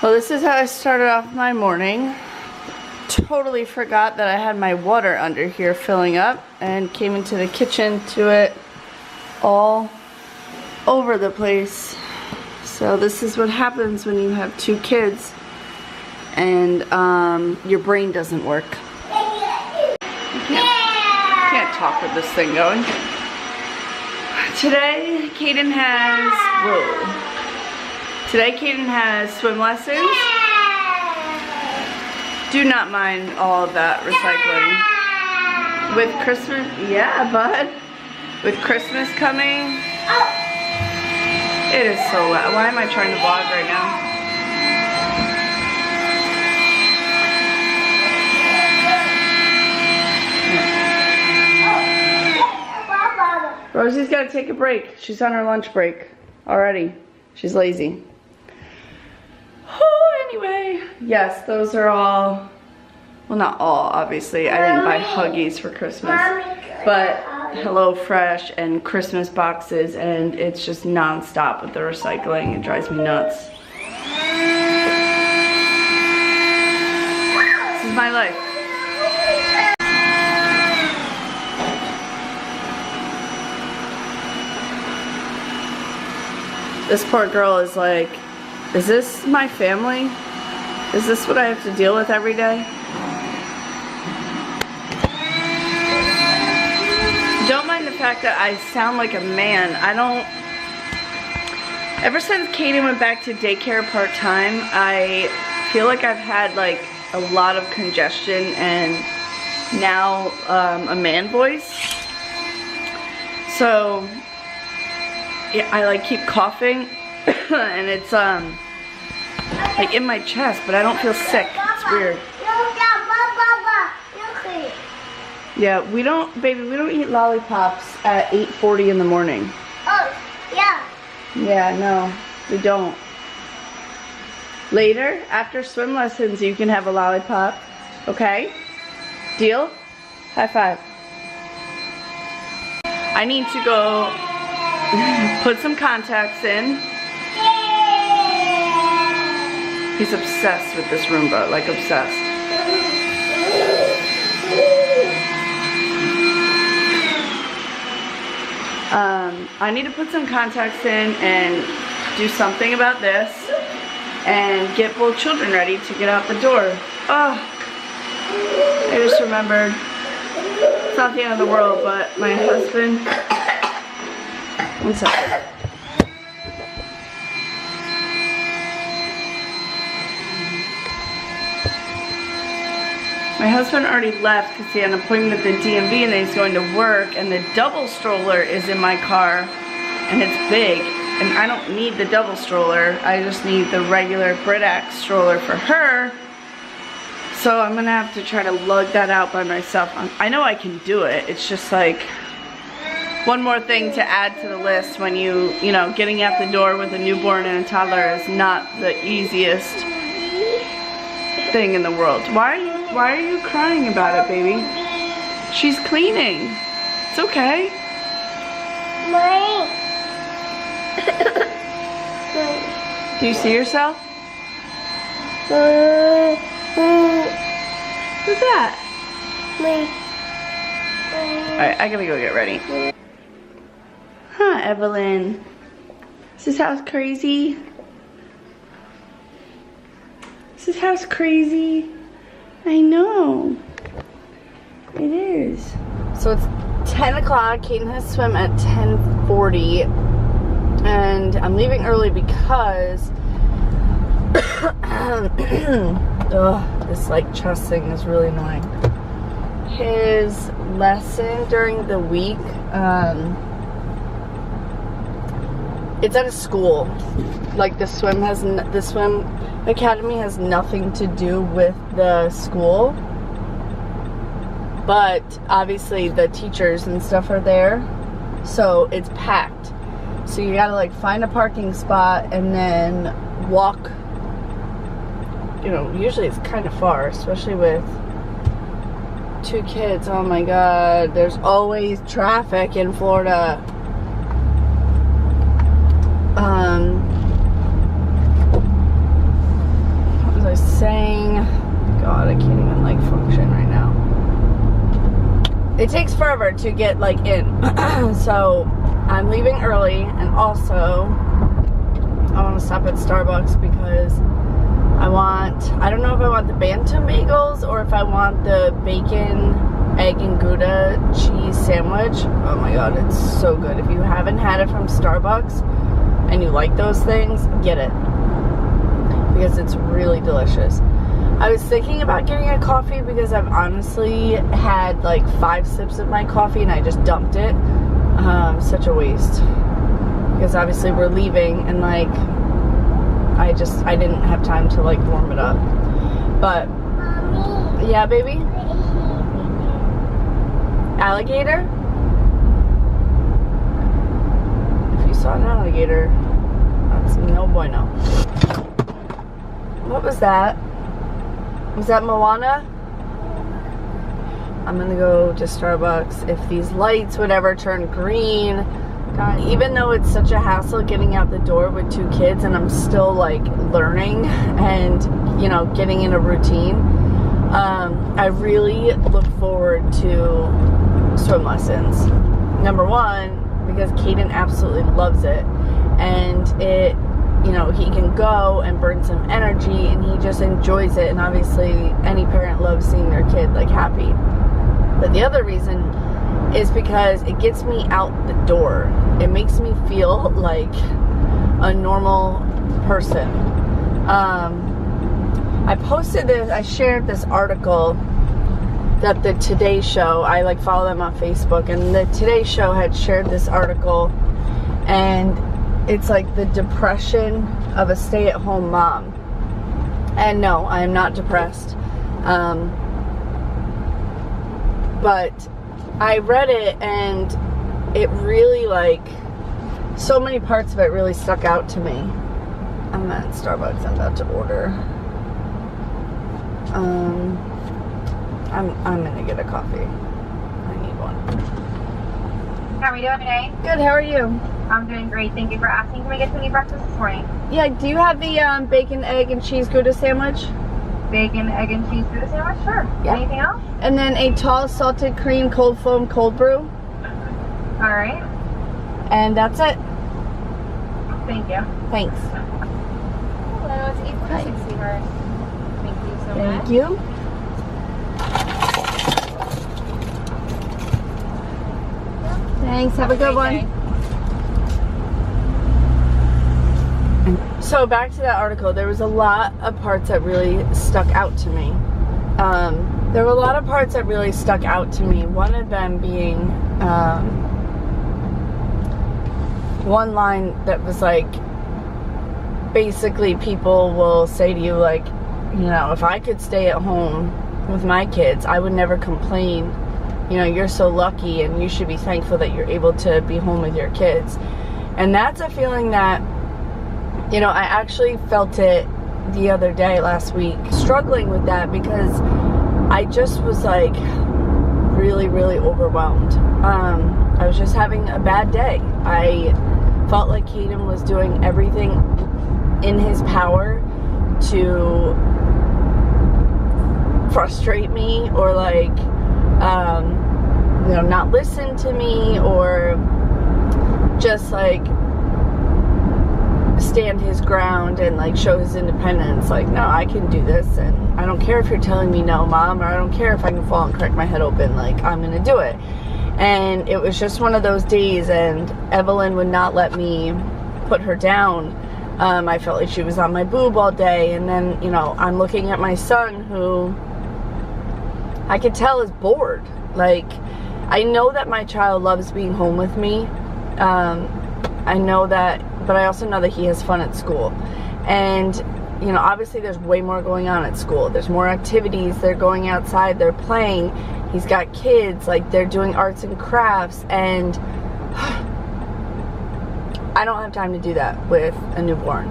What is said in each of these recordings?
Well, this is how I started off my morning. Totally forgot that I had my water under here filling up and came into the kitchen to it all over the place. So this is what happens when you have 2 kids and your brain doesn't work. You can't talk with this thing going. Today, Kaden has swim lessons. Do not mind all of that recycling. With Christmas, yeah, bud. With Christmas coming, it is so loud. Why am I trying to vlog right now? Rosie's got to take a break. She's on her lunch break already. She's lazy. Oh, anyway. Yes, those are all, well, not all, obviously. I didn't buy Huggies for Christmas. But HelloFresh and Christmas boxes, and it's just non-stop with the recycling. It drives me nuts. This is my life. This poor girl is like, is this my family? Is this what I have to deal with every day? Don't mind the fact that I sound like a man. Ever since Kaden went back to daycare part-time, I feel like I've had like a lot of congestion and now a man voice. So yeah, I like keep coughing and it's like in my chest, but I don't feel sick. It's weird. Yeah, we don't eat lollipops at 8:40 in the morning. Oh, yeah. Yeah, no, we don't. Later, after swim lessons, you can have a lollipop. Okay? Deal? High five. I need to go put some contacts in. He's obsessed with this Roomba, like obsessed. I need to put some contacts in and do something about this and get both children ready to get out the door. Oh, I just remembered. It's not the end of the world, but my husband... One second. My husband already left because he had an appointment at the DMV and then he's going to work, and the double stroller is in my car and it's big and I don't need the double stroller. I just need the regular Britax stroller for her. So I'm gonna have to try to lug that out by myself. I know I can do it. It's just like one more thing to add to the list when you know, getting out the door with a newborn and a toddler is not the easiest thing in the world. Why are you crying about it, baby? She's cleaning. It's okay. Do you see yourself? Who's that? Alright, I gotta go get ready. Huh, Evelyn? Is this house crazy? Is this house crazy? I know. It is. So it's 10 o'clock. Kaden has swim at 10:40. And I'm leaving early because this like chest thing is really annoying. His lesson during the week, it's at a school. Like the swim academy has nothing to do with the school, but obviously the teachers and stuff are there, so it's packed. So you gotta like find a parking spot and then walk. You know, usually it's kind of far, especially with 2 kids. Oh my god, there's always traffic in Florida. takes forever to get like in. So I'm leaving early, and also I want to stop at Starbucks because I don't know if I want the Bantam bagels or if I want the bacon, egg, and Gouda cheese sandwich. Oh my god, it's so good. If you haven't had it from Starbucks and you like those things, get it, because it's really delicious. I was thinking about getting a coffee because I've honestly had like 5 sips of my coffee and I just dumped it. Such a waste, because obviously we're leaving and like I didn't have time to like warm it up. But Mommy. Yeah, baby? Alligator? If you saw an alligator, that's no bueno. What was that? Was that Moana? I'm gonna go to Starbucks. If these lights would ever turn green, God, even though it's such a hassle getting out the door with 2 kids and I'm still like learning and, you know, getting in a routine, I really look forward to swim lessons. Number one, because Caden absolutely loves it, and it, you know, he can go and burn some energy and he just enjoys it, and obviously any parent loves seeing their kid like happy. But the other reason is because it gets me out the door. It makes me feel like a normal person. I posted this, I shared this article that the Today Show, I like follow them on Facebook, and the Today Show had shared this article, and it's like the depression of a stay-at-home mom. And no, I am not depressed. But I read it and it really, like, so many parts of it really stuck out to me. I'm at Starbucks, I'm about to order. I'm gonna get a coffee. I need one. How are we doing today? Good, how are you? I'm doing great. Thank you for asking. Can we get some new breakfast this morning? Yeah, do you have the bacon, egg, and cheese Gouda sandwich? Bacon, egg, and cheese Gouda sandwich? Sure. Yeah. Anything else? And then a tall salted cream cold foam cold brew. All right. And that's it. Thank you. Thanks. Hello, it's 846 sweetheart. Thank you so much. Thank you. Thanks. Have a good one. So back to that article, there was a lot of parts that really stuck out to me. There were a lot of parts that really stuck out to me. One of them being one line that was like, basically people will say to you like, you know, if I could stay at home with my kids, I would never complain. You know, you're so lucky and you should be thankful that you're able to be home with your kids. And that's a feeling that, you know, I actually felt it the other day, last week, struggling with that because I just was like really, really overwhelmed. I was just having a bad day. I felt like Caden was doing everything in his power to frustrate me or like, you know, not listen to me or just like stand his ground and like show his independence. Like, no, I can do this, and I don't care if you're telling me no, Mom, or I don't care if I can fall and crack my head open. Like, I'm gonna do it. And it was just one of those days, and Evelyn would not let me put her down. I felt like she was on my boob all day, and then, you know, I'm looking at my son who I could tell is bored. Like, I know that my child loves being home with me. I know that, but I also know that he has fun at school. And, you know, obviously there's way more going on at school. There's more activities. They're going outside. They're playing. He's got kids. Like, they're doing arts and crafts. And I don't have time to do that with a newborn.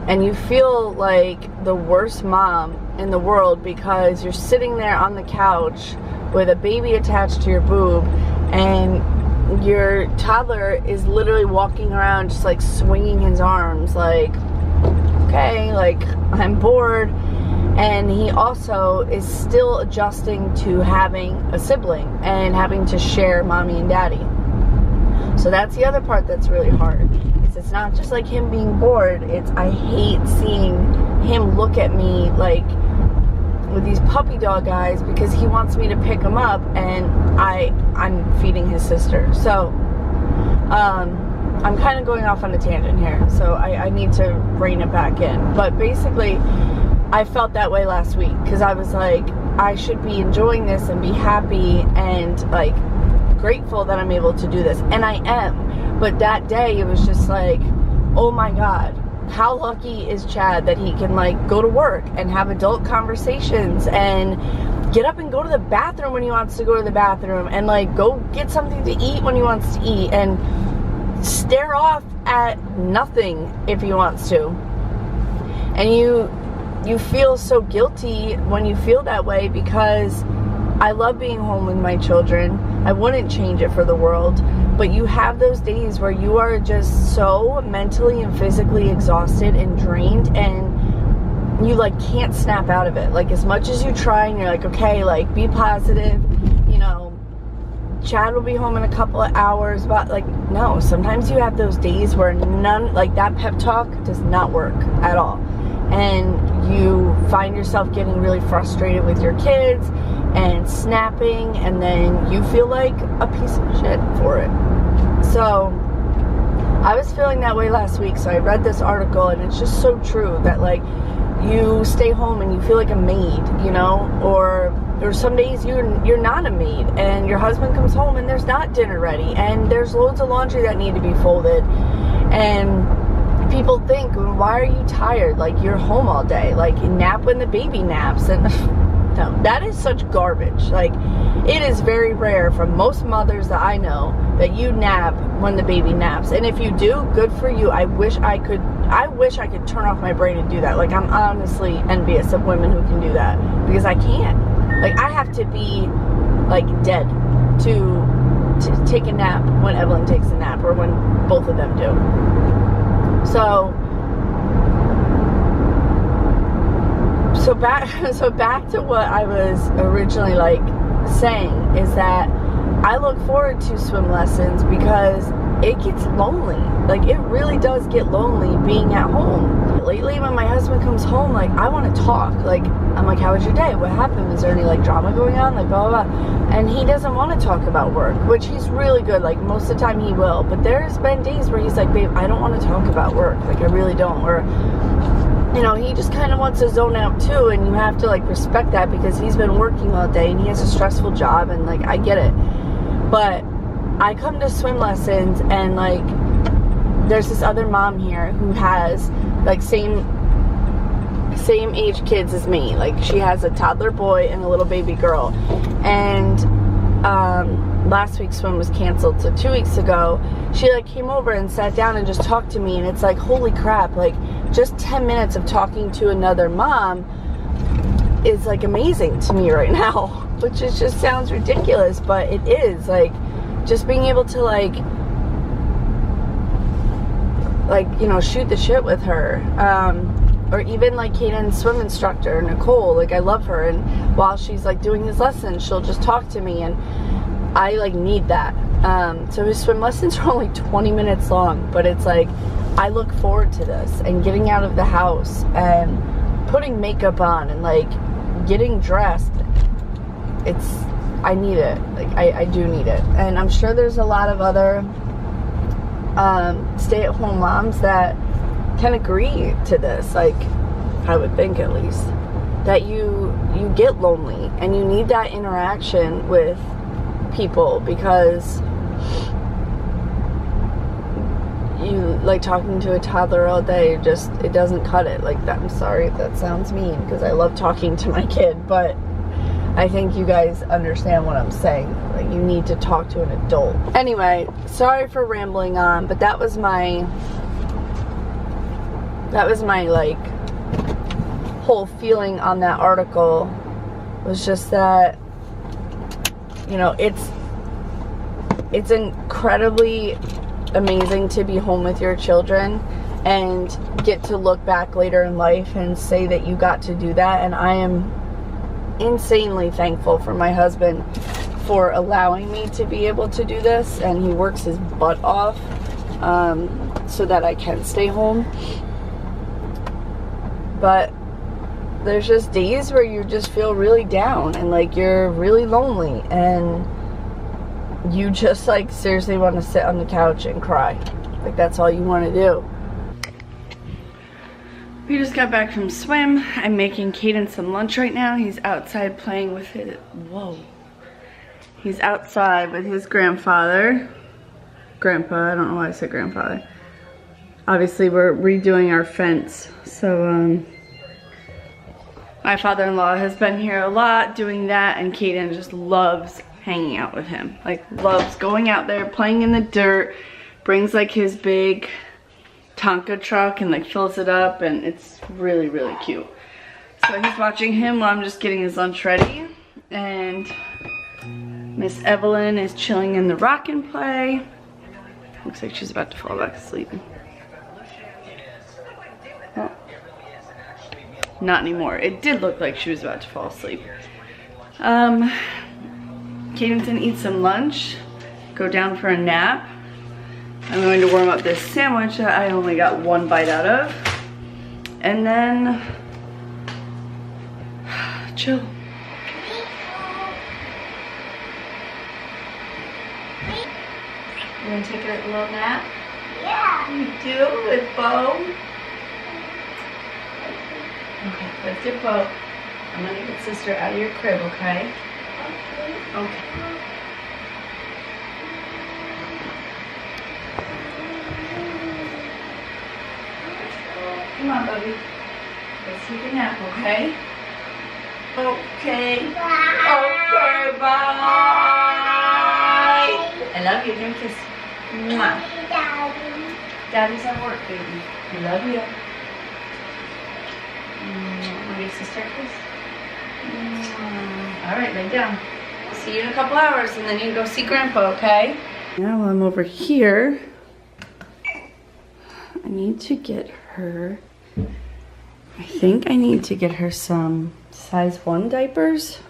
And you feel like the worst mom in the world because you're sitting there on the couch with a baby attached to your boob, and your toddler is literally walking around just like swinging his arms like, okay, like, I'm bored. And he also is still adjusting to having a sibling and having to share mommy and daddy. So that's the other part that's really hard. It's not just like him being bored. It's I hate seeing him look at me like with these puppy dog eyes because he wants me to pick him up and I'm feeding his sister. So I'm kind of going off on a tangent here. So I need to rein it back in. But basically, I felt that way last week because I was like, I should be enjoying this and be happy and like grateful that I'm able to do this. And I am. But that day it was just like, oh my God, how lucky is Chad that he can like go to work and have adult conversations and get up and go to the bathroom when he wants to go to the bathroom and like go get something to eat when he wants to eat and stare off at nothing if he wants to. And you feel so guilty when you feel that way because I love being home with my children. I wouldn't change it for the world. But you have those days where you are just so mentally and physically exhausted and drained and you like can't snap out of it. Like as much as you try and you're like, okay, like be positive, you know, Chad will be home in a couple of hours, but like no, sometimes you have those days where none, like that pep talk does not work at all. And you find yourself getting really frustrated with your kids and snapping, and then you feel like a piece of shit for it. So I was feeling that way last week, so I read this article and it's just so true that like you stay home and you feel like a maid, you know, or some days you're not a maid and your husband comes home and there's not dinner ready and there's loads of laundry that need to be folded. And people think, well, why are you tired? Like you're home all day, like you nap when the baby naps. And no, that is such garbage. Like it is very rare from most mothers that I know that you nap when the baby naps. And if you do, good for you. I wish I could turn off my brain and do that. Like I'm honestly envious of women who can do that because I can't. Like I have to be like dead to take a nap when Evelyn takes a nap or when both of them do. So back to what I was originally like saying is that I look forward to swim lessons because it gets lonely. Like it really does get lonely being at home. Lately when my husband comes home, like I want to talk. Like I'm like, how was your day? What happened? Was there any like drama going on? Like blah blah blah. And he doesn't want to talk about work, which he's really good. Like most of the time he will. But there's been days where he's like, babe, I don't want to talk about work. Like I really don't. Or you know, he just kind of wants to zone out too, and you have to like respect that because he's been working all day and he has a stressful job, and like I get it. But I come to swim lessons and like there's this other mom here who has like same age kids as me. Like she has a toddler boy and a little baby girl. And last week's swim was canceled, so 2 weeks ago she like came over and sat down and just talked to me, and it's like holy crap, like just 10 minutes of talking to another mom is like amazing to me right now, which is just sounds ridiculous, but it is. Like just being able to like you know, shoot the shit with her, or even like Caden's swim instructor Nicole, like I love her, and while she's like doing his lessons she'll just talk to me, and I like need that. So his swim lessons are only 20 minutes long, but it's like I look forward to this and getting out of the house and putting makeup on and like getting dressed. I need it. Like I do need it. And I'm sure there's a lot of other stay-at-home moms that can agree to this. Like I would think at least that you get lonely and you need that interaction with people because you like talking to a toddler all day, just it doesn't cut it. Like that, I'm sorry if that sounds mean because I love talking to my kid, but I think you guys understand what I'm saying. Like you need to talk to an adult. Anyway, sorry for rambling on, but that was my like whole feeling on that article was just that, you know, it's incredibly amazing to be home with your children and get to look back later in life and say that you got to do that. And I am insanely thankful for my husband for allowing me to be able to do this, and he works his butt off so that I can stay home. But there's just days where you just feel really down and like you're really lonely and you just like seriously want to sit on the couch and cry. Like that's all you want to do. We just got back from swim. I'm making Caden some lunch right now. He's outside playing with his, He's outside with his grandpa, I don't know why I said grandfather. Obviously we're redoing our fence, so my father-in-law has been here a lot doing that, and Caden just loves hanging out with him. Like loves going out there, playing in the dirt, brings like his big Tonka truck and like fills it up, and it's really, really cute. So he's watching him while I'm just getting his lunch ready, and Miss Evelyn is chilling in the rock and play. Looks like she's about to fall back asleep. Oh. Not anymore. It did look like she was about to fall asleep. Caden's gonna eat some lunch, go down for a nap. I'm going to warm up this sandwich that I only got one bite out of. And then chill. You want to take a little nap? Yeah. You do? With Bo? Okay, let's get Bo. I'm going to get sister out of your crib, okay? Okay. Come on, baby. Let's take a nap, okay? Okay. Bye. Okay, bye. I love you. Give me a kiss. Mwah. Daddy. Daddy's at work, baby. I love you. Want your sister a kiss? All right, lay down. See you in a couple hours, and then you can go see Grandpa, okay? Now while I'm over here, I need to get her, I think I need to get her some size 1 diapers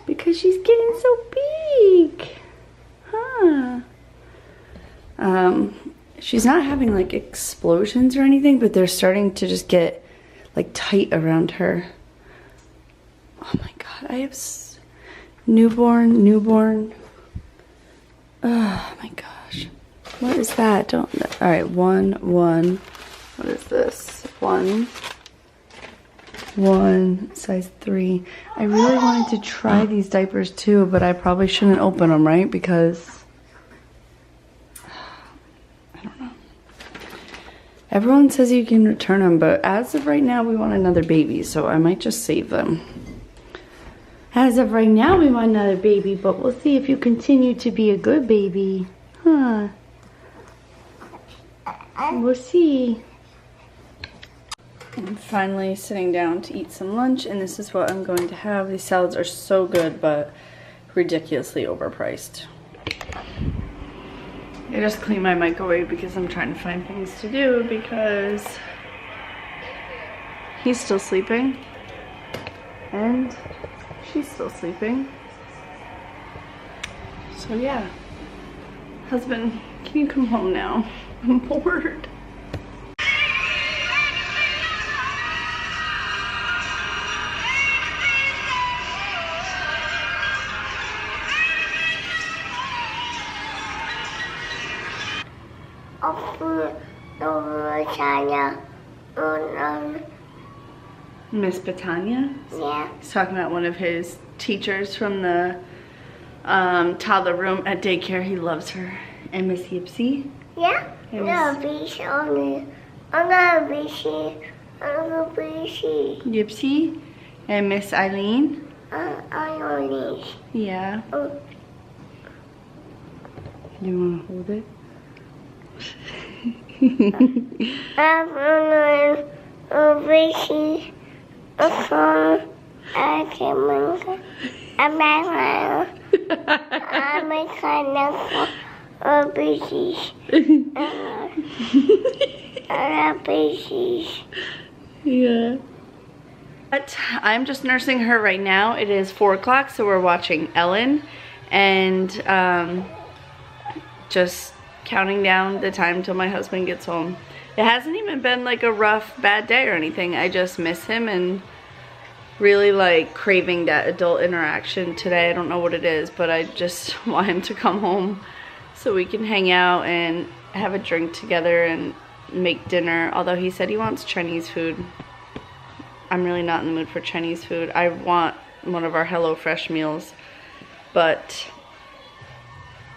because she's getting so big. Huh. She's not having like explosions or anything, but they're starting to just get like tight around her. Oh my God, I have newborn. Oh my gosh. What is that? All right, one. What is this? One, size 3. I really wanted to try these diapers too, but I probably shouldn't open them, right? Because I don't know. Everyone says you can return them, but as of right now, we want another baby, so I might just save them. As of right now, we want another baby, but we'll see if you continue to be a good baby. Huh. We'll see. I'm finally sitting down to eat some lunch, and this is what I'm going to have. These salads are so good, but ridiculously overpriced. I just cleaned my microwave because I'm trying to find things to do because he's still sleeping and she's still sleeping. So yeah, husband, can you come home now? I'm bored. Miss Batania? Yeah. He's talking about one of his teachers from the toddler room at daycare. He loves her. And Miss Yipsy? Yeah? And No, Miss Bishi only. I'm not Bishi. I'm not Bishi. Yipsy? And Miss Eileen? I only. Yeah. Oh. Do you want to hold it? I'm Bishi. I'm Yeah. But I'm just nursing her right now. It is 4 o'clock, so we're watching Ellen and just counting down the time till my husband gets home. It hasn't even been like a rough, bad day or anything. I just miss him and really like craving that adult interaction today. I don't know what it is, but I just want him to come home so we can hang out and have a drink together and make dinner. Although he said he wants Chinese food. I'm really not in the mood for Chinese food. I want one of our HelloFresh meals, but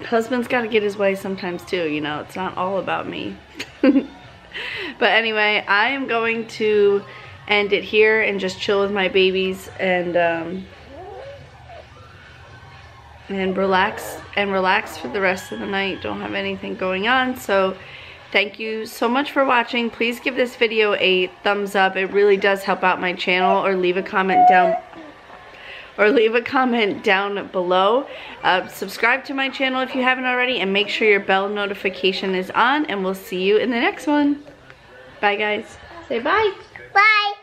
husband's got to get his way sometimes too, you know. It's not all about me. But anyway, I am going to end it here and just chill with my babies and relax for the rest of the night. Don't have anything going on, so thank you so much for watching. Please give this video a thumbs up. It really does help out my channel, or leave a comment down below. Subscribe to my channel if you haven't already, and make sure your bell notification is on, and we'll see you in the next one. Bye guys. Say bye. Bye.